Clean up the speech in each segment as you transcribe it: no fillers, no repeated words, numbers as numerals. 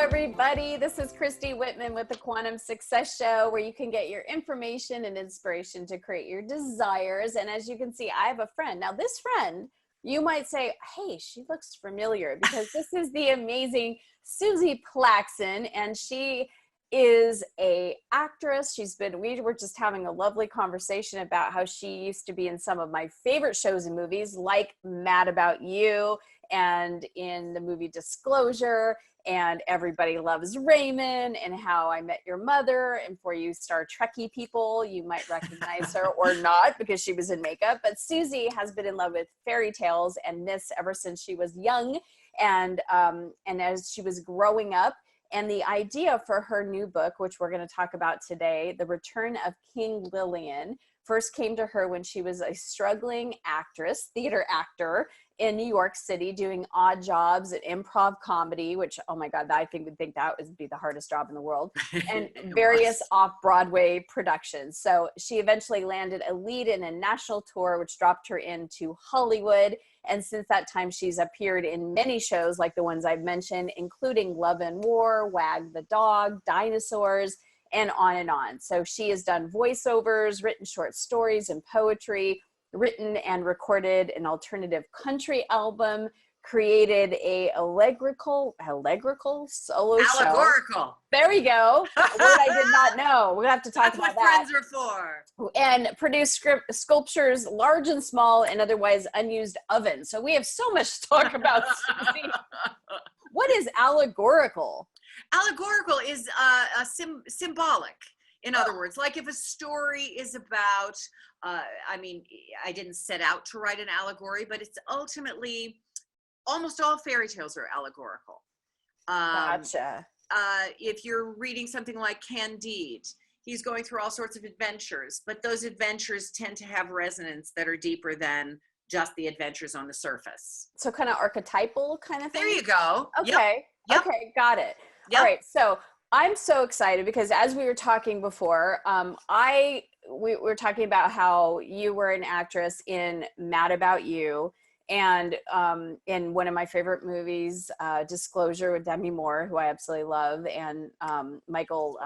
everybody. This is Christy Whitman with the Quantum Success Show, where you can get your information and inspiration to create your desires. And as you can see, I have a friend. Now, this friend, you might say, hey, she looks familiar, because this is the amazing Suzie Plakson, and she is a actress. We were just having a lovely conversation about how she used to be in some of my favorite shows and movies, like Mad About You, and in the movie Disclosure, and Everybody Loves Raymond, and How I Met Your Mother. And for you Star Trekkie people, you might recognize her or not, because she was in makeup. But Suzie has been in love with fairy tales and myths ever since she was young, and as she was growing up. And the idea for her new book, which we're going to talk about today, The Return of King Lillian, first came to her when she was a struggling theater actor in New York City, doing odd jobs at improv comedy, which, oh my God, I would think that would be the hardest job in the world, and various off-Broadway productions. So she eventually landed a lead in a national tour, which dropped her into Hollywood. And since that time, she's appeared in many shows like the ones I've mentioned, including Love and War, Wag the Dog, Dinosaurs, and on and on. So she has done voiceovers, written short stories and poetry, written and recorded an alternative country album, created a allegorical solo show. There we go. A word I did not know. We'll have to talk about that. That's what friends are for. And produced sculptures large and small and otherwise unused ovens. So we have so much to talk about. What is allegorical? Allegorical is symbolic. In other words, like if a story is about, I didn't set out to write an allegory, but it's ultimately, almost all fairy tales are allegorical. Gotcha. If you're reading something like Candide, he's going through all sorts of adventures, but those adventures tend to have resonance that are deeper than just the adventures on the surface. So kind of archetypal kind of thing? There you go. Okay. Yep. Okay, got it. Yep. All right, so I'm so excited because as we were talking before, we were talking about how you were an actress in Mad About You, and in one of my favorite movies, Disclosure, with Demi Moore, who I absolutely love, and Michael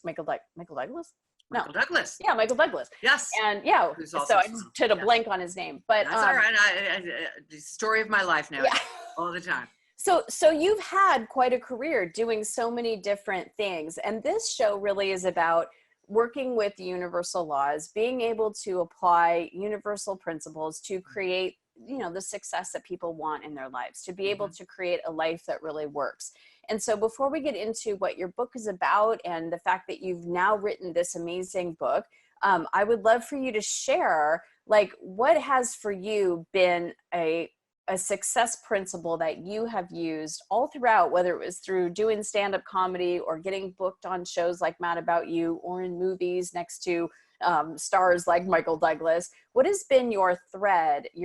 Douglas? No. Michael Douglas. Yeah, Michael Douglas. Yes. And yeah, so I just did a blank on his name. But that's all right. The story of my life now, all the time. So you've had quite a career doing so many different things. And this show really is about working with universal laws, being able to apply universal principles to create, the success that people want in their lives, to be able to create a life that really works. And so before we get into what your book is about and the fact that you've now written this amazing book, I would love for you to share, like, what has for you been a success principle that you have used all throughout, whether it was through doing stand-up comedy or getting booked on shows like Mad About You or in movies next to stars like Michael Douglas. What has been your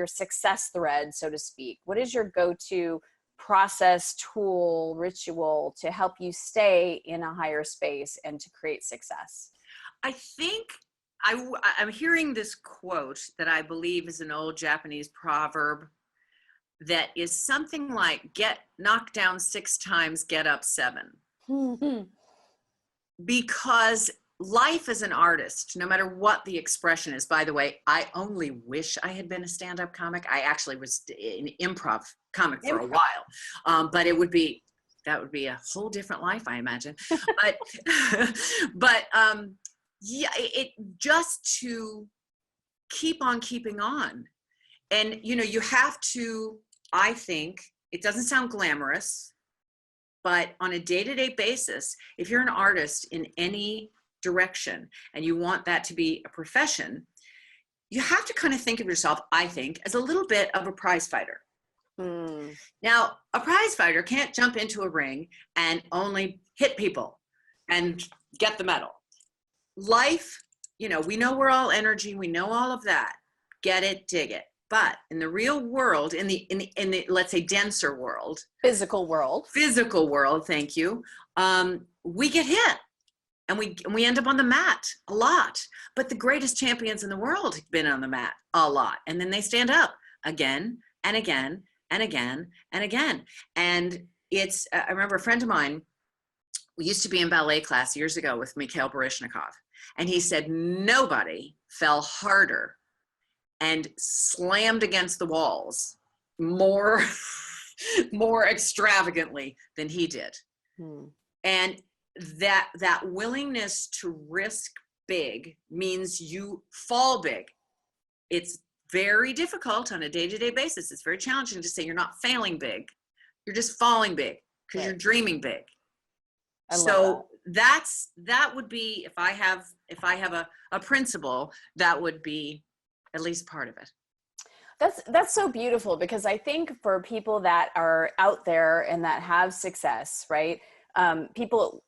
success thread, so to speak? What is your go-to process, tool, ritual to help you stay in a higher space and to create success? I think I'm hearing this quote that I believe is an old Japanese proverb that is something like, get knocked down 6 times, get up 7. Because life as an artist, no matter what the expression is, by the way, I only wish I had been a stand-up comic. I actually was an improv comic for a while, but that would be a whole different life, I imagine. But it just to keep on keeping on. And, you have to, I think, it doesn't sound glamorous, but on a day-to-day basis, if you're an artist in any direction and you want that to be a profession, you have to kind of think of yourself, I think, as a little bit of a prize fighter. Now, a prize fighter can't jump into a ring and only hit people and get the medal. Life, we know we're all energy, we know all of that. Get it, dig it. But in the real world, in the let's say denser world, physical world, thank you. We get hit, and we end up on the mat a lot. But the greatest champions in the world have been on the mat a lot, and then they stand up again and again and again and again. And it's I remember a friend of mine we used to be in ballet class years ago with Mikhail Baryshnikov, and he said nobody fell harder and slammed against the walls more more extravagantly than he did. And that willingness to risk big means you fall big. It's very difficult on a day-to-day basis. It's very challenging to say you're not failing big, you're just falling big because you're dreaming big. So that would be, if I have a principle, that would be at least part of it. That's so beautiful, because I think for people that are out there and that have success, right? People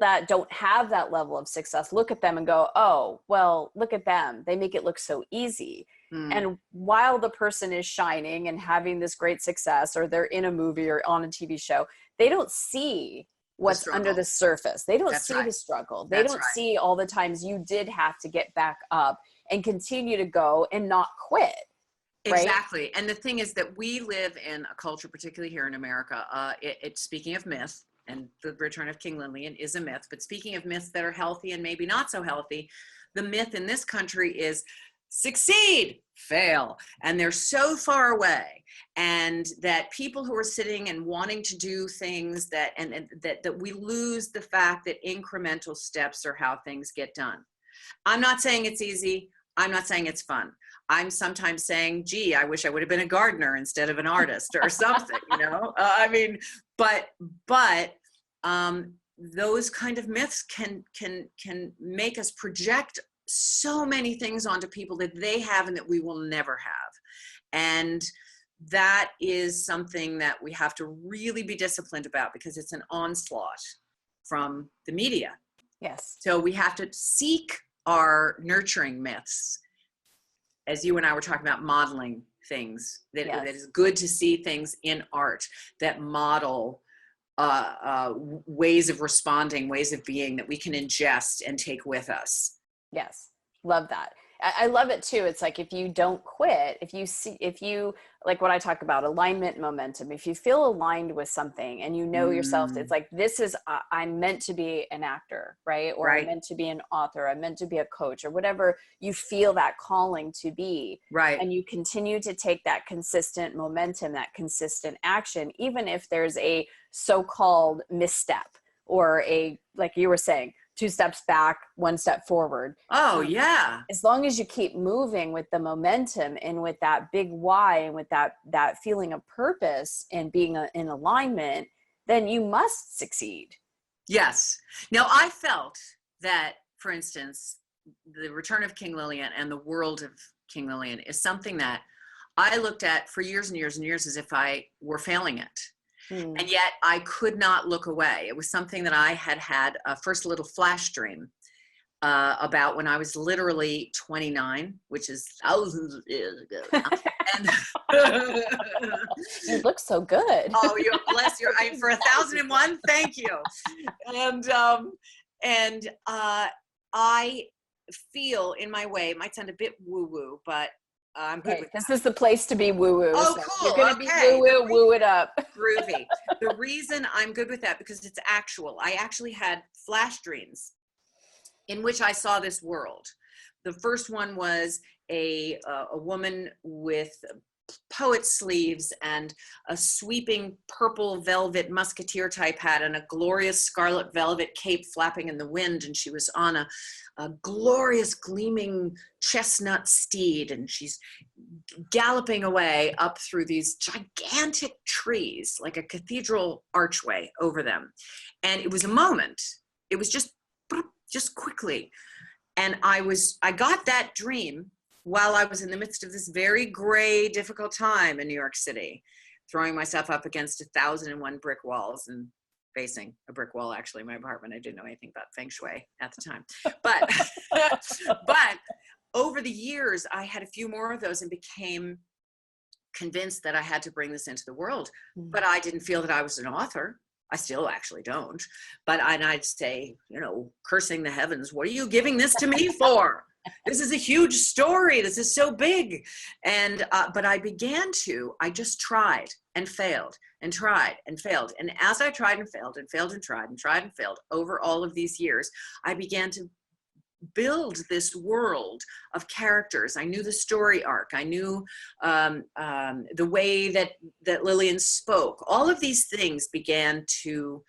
that don't have that level of success look at them and go, oh, well, look at them. They make it look so easy. And while the person is shining and having this great success, or they're in a movie or on a TV show, they don't see what's under the surface. They don't see the struggle. They don't see all the times you did have to get back up and continue to go and not quit. Right? Exactly. And the thing is that we live in a culture, particularly here in America, speaking of myth, and the return of King Lillian is a myth, but speaking of myths that are healthy and maybe not so healthy, the myth in this country is succeed, fail. And they're so far away. And that people who are sitting and wanting to do things that we lose the fact that incremental steps are how things get done. I'm not saying it's easy. I'm not saying it's fun. I'm sometimes saying, gee, I wish I would have been a gardener instead of an artist or something, you know? But those kind of myths can make us project so many things onto people that they have and that we will never have. And that is something that we have to really be disciplined about, because it's an onslaught from the media. Yes. So we have to seek our nurturing myths, as you and I were talking about modeling things, that is good to see things in art that model ways of responding, ways of being that we can ingest and take with us. Yes. Love that. I love it too. It's like, if you don't quit, if you like what I talk about, alignment, momentum, if you feel aligned with something and you know yourself, it's like, this is, I'm meant to be an actor, right? Or I'm meant to be an author. I'm meant to be a coach, or whatever you feel that calling to be. Right. And you continue to take that consistent momentum, that consistent action, even if there's a so-called misstep, or like you were saying, 2 steps back, 1 step forward. Oh, yeah. As long as you keep moving with the momentum and with that big why, and with that feeling of purpose and being in alignment, then you must succeed. Yes. Now, I felt that, for instance, the return of King Lillian and the world of King Lillian is something that I looked at for years and years and years as if I were failing it. And yet I could not look away. It was something that I had a first little flash dream about when I was literally 29, which is thousands of years ago. And you look so good. Oh, you bless your, for 1001. Thank you. And I feel, in my way, it might sound a bit woo-woo, but I'm good with this that. is the place to be woo-woo. Oh, so cool. You're going to be woo-woo, woo it up. Groovy. The reason I'm good with that, because it's actual. I actually had flash dreams in which I saw this world. The first one was a woman with poet sleeves and a sweeping purple velvet musketeer type hat and a glorious scarlet velvet cape flapping in the wind, and she was on a glorious gleaming chestnut steed, and she's galloping away up through these gigantic trees, like a cathedral archway over them. And it was a moment. It was just quickly. And I got that dream while I was in the midst of this very gray, difficult time in New York City, throwing myself up against 1001 brick walls and facing a brick wall, actually, in my apartment. I didn't know anything about feng shui at the time. But over the years, I had a few more of those and became convinced that I had to bring this into the world. But I didn't feel that I was an author. I still actually don't. But I'd say, cursing the heavens, what are you giving this to me for? This is a huge story. This is so big. And, but I just tried and failed and tried and failed. And as I tried and failed and failed and tried and tried and failed over all of these years, I began to build this world of characters. I knew the story arc. I knew the way that Lillian spoke. All of these things began to,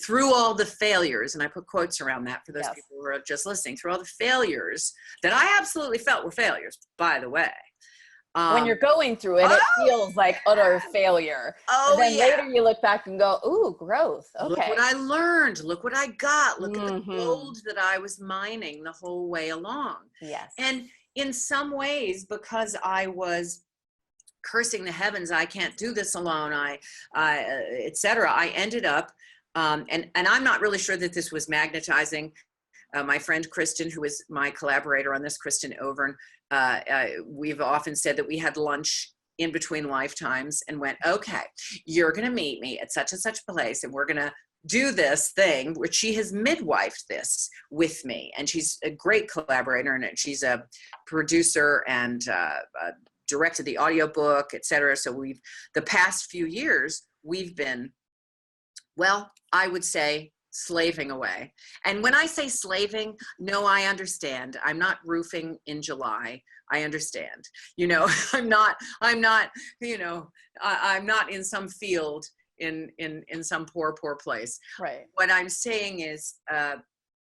through all the failures, and I put quotes around that for those people who are just listening, through all the failures that I absolutely felt were failures, by the way. When you're going through it, it feels like utter failure. Oh, but then later you look back and go, ooh, growth. Okay. Look what I learned. Look what I got. Look at the gold that I was mining the whole way along. Yes. And in some ways, because I was cursing the heavens, I can't do this alone, et cetera, I ended up, and I'm not really sure that this was magnetizing. My friend Kristen, who is my collaborator on this, Kristen Overn, we've often said that we had lunch in between lifetimes and went, okay, you're going to meet me at such and such a place, and we're going to do this thing, which she has midwifed this with me. And she's a great collaborator, and she's a producer and directed the audiobook, et cetera. So the past few years, we've been, well, I would say, slaving away. And when I say slaving, no, I understand. I'm not roofing in July. I understand. I'm not, I'm not in some field in some poor place. Right. What I'm saying is,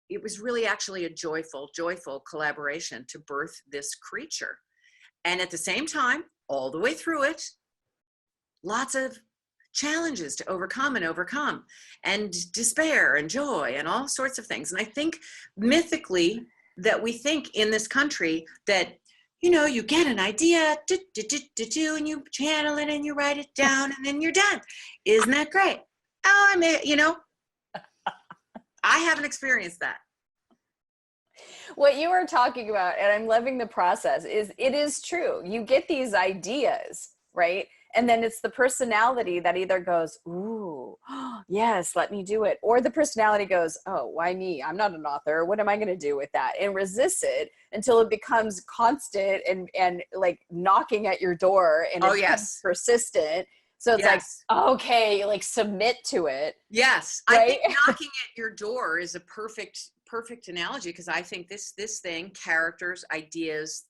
it was really actually a joyful collaboration to birth this creature. And at the same time, all the way through it, lots of challenges to overcome and despair and joy and all sorts of things. And I think mythically that we think in this country that, you get an idea, and you channel it and you write it down and then you're done. Isn't that great? Oh, I haven't experienced that. What you are talking about, and I'm loving the process, is it is true. You get these ideas, right? And then it's the personality that either goes, ooh, yes, let me do it. Or the personality goes, oh, why me? I'm not an author. What am I going to do with that? And resists it until it becomes constant and like knocking at your door and it's persistent. So it's like, okay, like submit to it. Yes. Right? I think knocking at your door is a perfect analogy, because I think this thing, characters, ideas,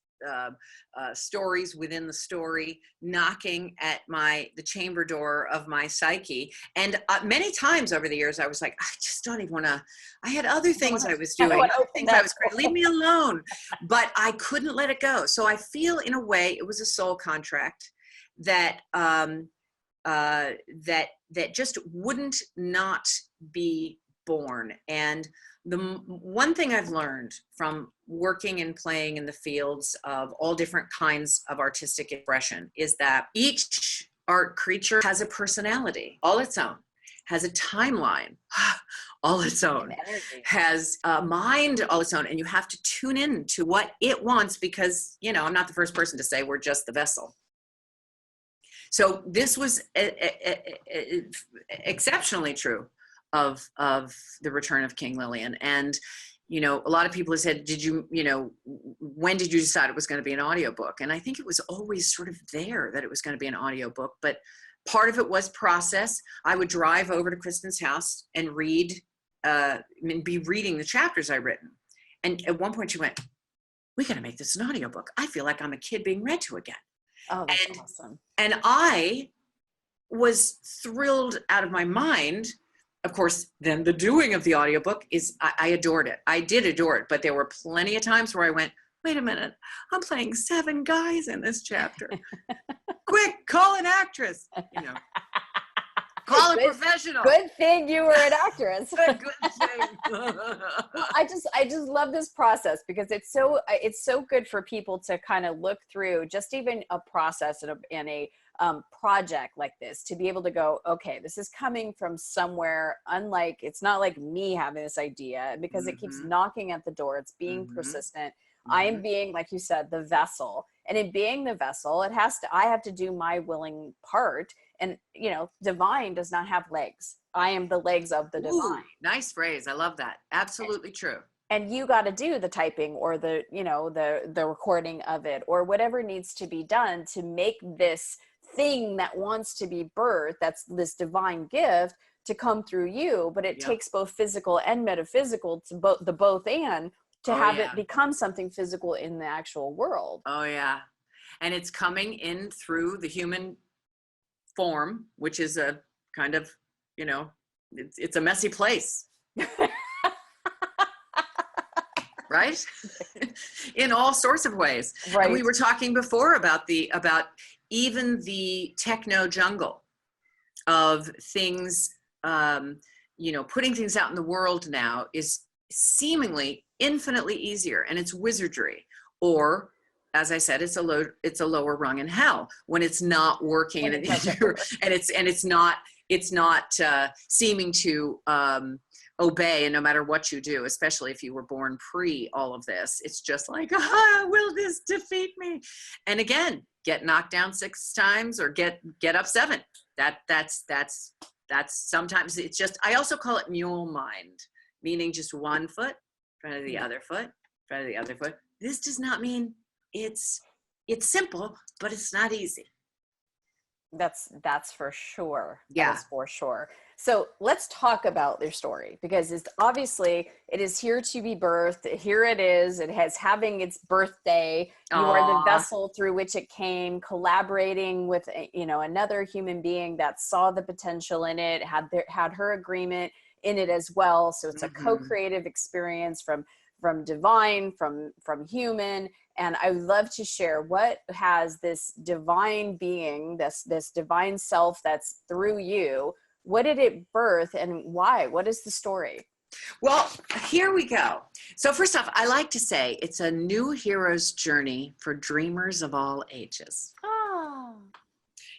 stories within the story, knocking at the chamber door of my psyche. And many times over the years, I was like, I just don't even want to, I had other things I was doing, other things I was creating, leave me alone. But I couldn't let it go. So I feel in a way it was a soul contract that, that just wouldn't not be born. And the one thing I've learned from working and playing in the fields of all different kinds of artistic expression is that each art creature has a personality all its own, has a timeline all its own, has a mind all its own, and you have to tune in to what it wants, because, I'm not the first person to say we're just the vessel. So this was exceptionally true of the return of King Lillian. And, a lot of people have said, when did you decide it was going to be an audiobook? And I think it was always sort of there that it was going to be an audiobook, but part of it was process. I would drive over to Kristen's house and read, and be reading the chapters I'd written. And at one point she went, we got to make this an audiobook. I feel like I'm a kid being read to again. Oh, that's awesome. And I was thrilled out of my mind. Of course, then the doing of the audiobook is, I adored it. I did adore it, but there were plenty of times where I went, wait a minute, I'm playing 7 guys in this chapter. Quick, call an actress, call a professional. Good thing you were an actress. Good thing. I just love this process, because it's so good for people to kind of look through just even a process in a project like this, to be able to go, okay, this is coming from somewhere unlike, it's not like me having this idea, because it keeps knocking at the door. It's being persistent. I am being, like you said, the vessel. And in being the vessel, I have to do my willing part. And, divine does not have legs. I am the legs of the divine. Nice phrase. I love that. Absolutely true. and you got to do the typing or the, you know, the recording of it or whatever needs to be done to make this thing that wants to be birthed, that's this divine gift, to come through you. But it takes both physical and metaphysical to both and to have it become something physical in the actual world. Oh yeah. And it's coming in through the human form, which is a kind of, you know, it's a messy place. Right? In all sorts of ways. Right. And we were talking before about even the techno jungle of things, you know, putting things out in the world now is seemingly infinitely easier, and it's wizardry. Or, as I said, it's a lower rung in hell when it's not working, and it's not seeming to obey. And no matter what you do, especially if you were born pre all of this, it's just like, will this defeat me? And again, get knocked down 6 times or get up 7. That's sometimes it's just, I also call it mule mind, meaning just one foot in front of the other foot, in front of the other foot. This does not mean it's simple, but it's not easy. That's for sure. Yeah. That is for sure. So let's talk about their story, because it's obviously, it is here to be birthed. Here it is. It has having its birthday. You are the vessel through which it came, collaborating with, you know, another human being that saw the potential in it, had her agreement in it as well. So it's a co-creative experience from divine, from human. And I would love to share what has this divine being, this divine self that's through you. What did it birth and why? What is the story? Well, here we go. So first off, I like to say it's a new hero's journey for dreamers of all ages. Oh.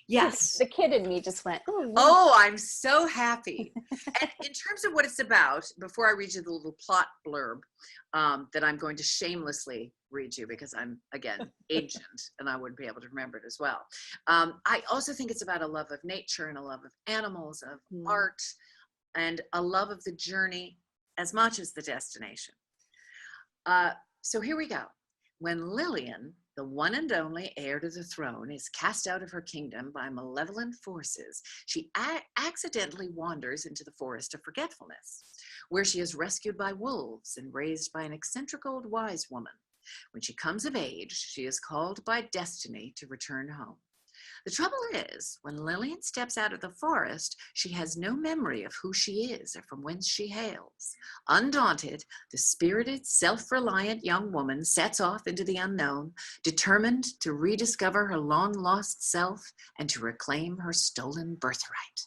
Yes. The kid in me just went, oh, I'm so happy. And in terms of what it's about, before I read you the little plot blurb that I'm going to shamelessly read you, because I'm, again, ancient and I wouldn't be able to remember it as well. I also think it's about a love of nature and a love of animals, of art, and a love of the journey as much as the destination. So here we go. When Lillian, the one and only heir to the throne, is cast out of her kingdom by malevolent forces, she accidentally wanders into the forest of forgetfulness, where she is rescued by wolves and raised by an eccentric old wise woman. When she comes of age, she is called by destiny to return home. The trouble is, when Lillian steps out of the forest, she has no memory of who she is or from whence she hails. Undaunted, the spirited, self-reliant young woman sets off into the unknown, determined to rediscover her long-lost self and to reclaim her stolen birthright.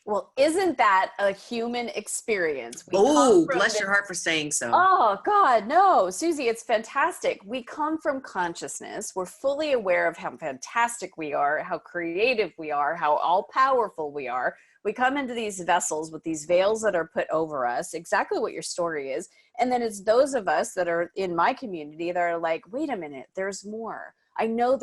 Well, isn't that a human experience? Bless your heart for saying so. Oh, God, no. Suzie, it's fantastic. We come from consciousness. We're fully aware of how fantastic we are, how creative we are, how all-powerful we are. We come into these vessels with these veils that are put over us, exactly what your story is. And then it's those of us that are in my community that are like, wait a minute, there's more. I know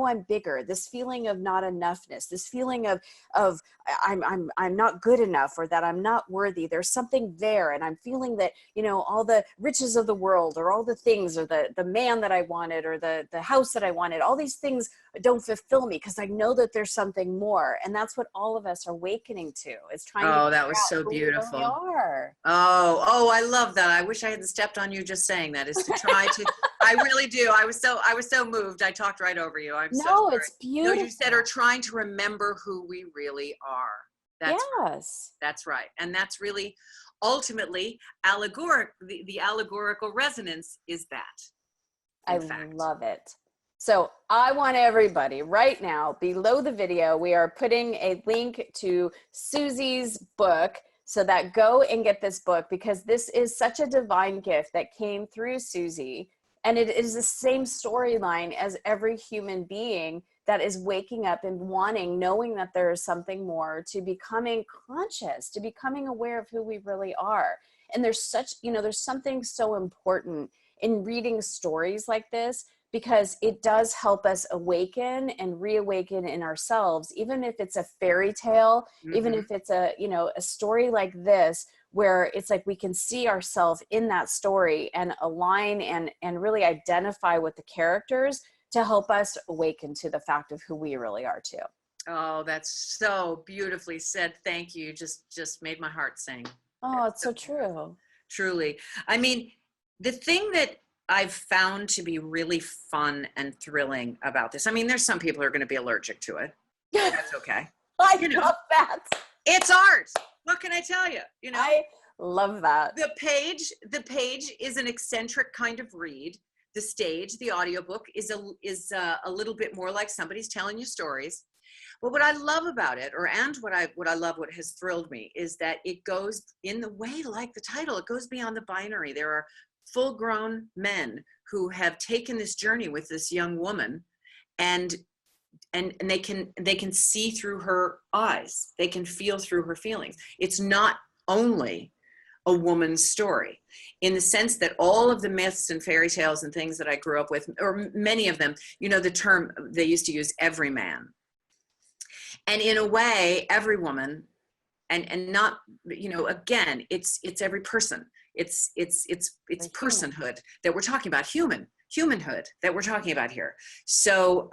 I'm bigger. This feeling of not enoughness, this feeling of I'm not good enough, or that I'm not worthy. There's something there, and I'm feeling that, you know, all the riches of the world, or all the things, or the man that I wanted, or the house that I wanted, all these things don't fulfill me because I know that there's something more. And that's what all of us are awakening to. Is trying to that was so beautiful. We are. Oh, I love that. I wish I hadn't stepped on you just saying that. Is to try to. I really do. I was so moved. I talked right over you. I'm so sorry. It's beautiful. No, you said are trying to remember who we really are. That's yes. Right. That's right. And that's really ultimately the allegorical resonance is that. I love it. So I want everybody right now, below the video, we are putting a link to Suzie's book, so that go and get this book, because this is such a divine gift that came through Suzie. And it is the same storyline as every human being that is waking up and knowing that there is something more, to becoming conscious, to becoming aware of who we really are. And there's something so important in reading stories like this, because it does help us awaken and reawaken in ourselves. Even if it's a fairy tale, even if it's a story like this, where it's like we can see ourselves in that story and align and really identify with the characters to help us awaken to the fact of who we really are too. Oh, that's so beautifully said. Thank you. Just made my heart sing. Oh, That's it's so true. Truly. I mean, the thing that I've found to be really fun and thrilling about this, I mean, there's some people who are going to be allergic to it. That's okay. I love that. It's art. What can I tell you? You know, I love that. the page is an eccentric kind of read. The stage, the audiobook is a little bit more like somebody's telling you stories. But what I love about it, what has thrilled me, is that it goes in the way, like the title, it goes beyond the binary. There are full-grown men who have taken this journey with this young woman, and they can see through her eyes. They can feel through her feelings. It's not only a woman's story, in the sense that all of the myths and fairy tales and things that I grew up with, or many of them, you know, the term they used to use, every man. And in a way, every woman, and not, you know, again, it's every person. It's personhood that we're talking about, humanhood that we're talking about here. So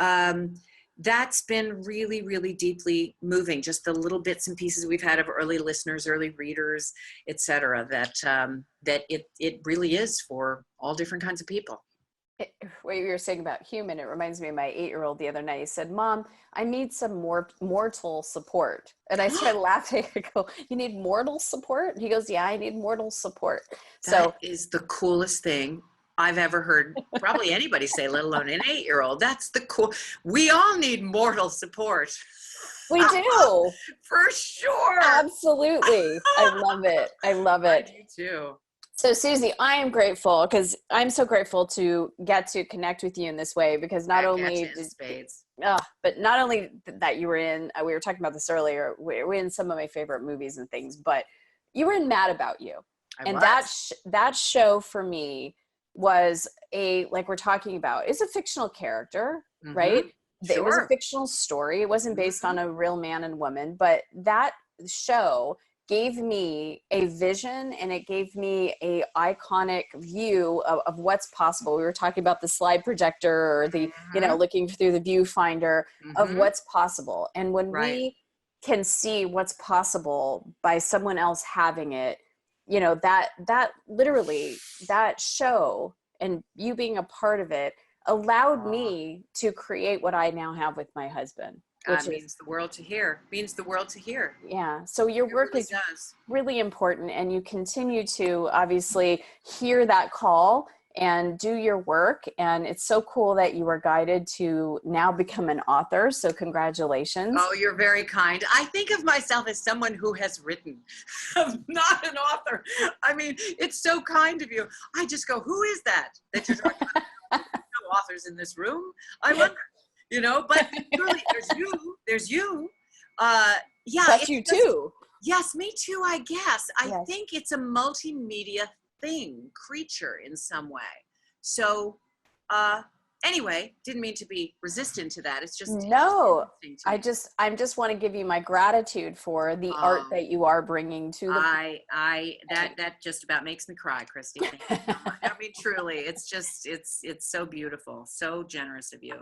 that's been really, really deeply moving. Just the little bits and pieces we've had of early listeners, early readers, etc. That it really is for all different kinds of people. What you were saying about human, it reminds me of my 8-year-old the other night. He said, "Mom, I need some more mortal support." And I started laughing. I go, "You need mortal support?" He goes, "Yeah, I need mortal support." That is the coolest thing I've ever heard probably anybody say, let alone an 8-year-old. That's the cool. We all need mortal support. We do. For sure. Absolutely. I love it. I love it. I do too. So Suzie, I am grateful, because I'm so grateful to get to connect with you in this way, because not only but not only that you were in, we were talking about this earlier, we're in some of my favorite movies and things, but you were in Mad About You. That show for me was like we're talking about, is a fictional character, right? Sure. It was a fictional story. It wasn't based on a real man and woman, but that show gave me a vision, and it gave me a iconic view of what's possible. We were talking about the slide projector, or the, you know, looking through the viewfinder of what's possible. And when we can see what's possible by someone else having it, you know, that literally, that show and you being a part of it allowed me to create what I now have with my husband. Which means the world to hear. Means the world to hear. Yeah. So your work really is really important, and you continue to obviously hear that call and do your work. And it's so cool that you were guided to now become an author. So congratulations. Oh, you're very kind. I think of myself as someone who has written, not an author. I mean, it's so kind of you. I just go, who is that you're talking about? No authors in this room. I wonder. You know, but surely there's you. Yeah. That's you too. Yes, me too, I guess. I think it's a multimedia creature in some way. So, anyway, didn't mean to be resistant to that. It's just no. I just want to give you my gratitude for the art that you are bringing to the. That just about makes me cry, Christy. Thank you so much. I mean, truly, it's just it's so beautiful, so generous of you,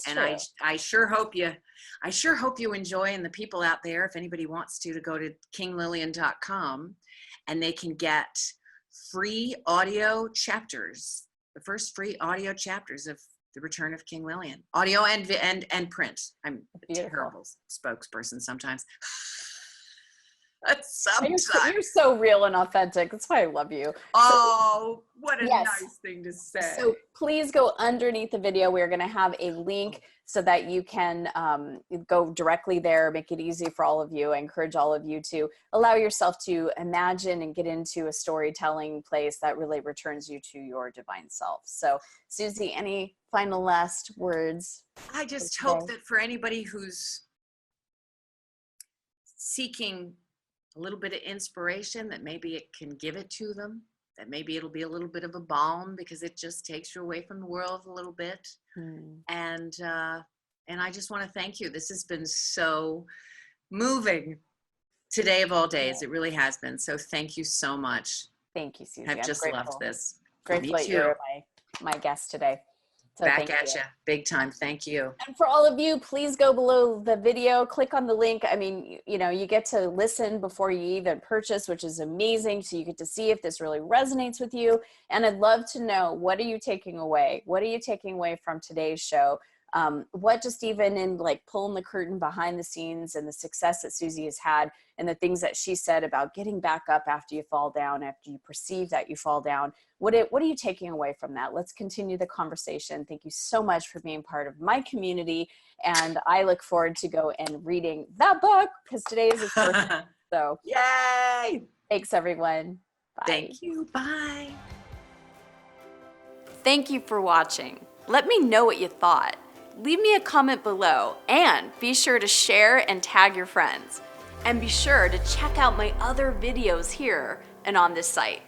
and I sure hope you enjoy, and the people out there, if anybody wants to go to kinglillian.com, and they can get free audio chapters. The first free audio chapters of The Return of King Lillian, audio and print. I'm a terrible spokesperson sometimes. You're so real and authentic. That's why I love you. Oh, what a nice thing to say. So please go underneath the video. We're going to have a link so that you can go directly there, make it easy for all of you. I encourage all of you to allow yourself to imagine and get into a storytelling place that really returns you to your divine self. So Suzie, any final last words? I just hope that for anybody who's seeking a little bit of inspiration, that maybe it can give it to them, that maybe it'll be a little bit of a balm, because it just takes you away from the world a little bit. And I just want to thank you. This has been so moving. Today of all days, it really has been. So thank you so much. Thank you, Suzie. I've just loved this. Grateful that you're my guest today. So back at you big time. Thank you. And for all of you, please go below the video, click on the link. I mean, you know, you get to listen before you even purchase, which is amazing. So you get to see if this really resonates with you. And I'd love to know, what are you taking away? What are you taking away from today's show? What just even in like pulling the curtain behind the scenes and the success that Suzie has had and the things that she said about getting back up after you fall down, after you perceive that you fall down. What are you taking away from that? Let's continue the conversation. Thank you so much for being part of my community. And I look forward to go and reading that book because today is its birthday. So yay! Thanks everyone. Bye. Thank you. Bye. Thank you for watching. Let me know what you thought. Leave me a comment below and be sure to share and tag your friends. And be sure to check out my other videos here and on this site.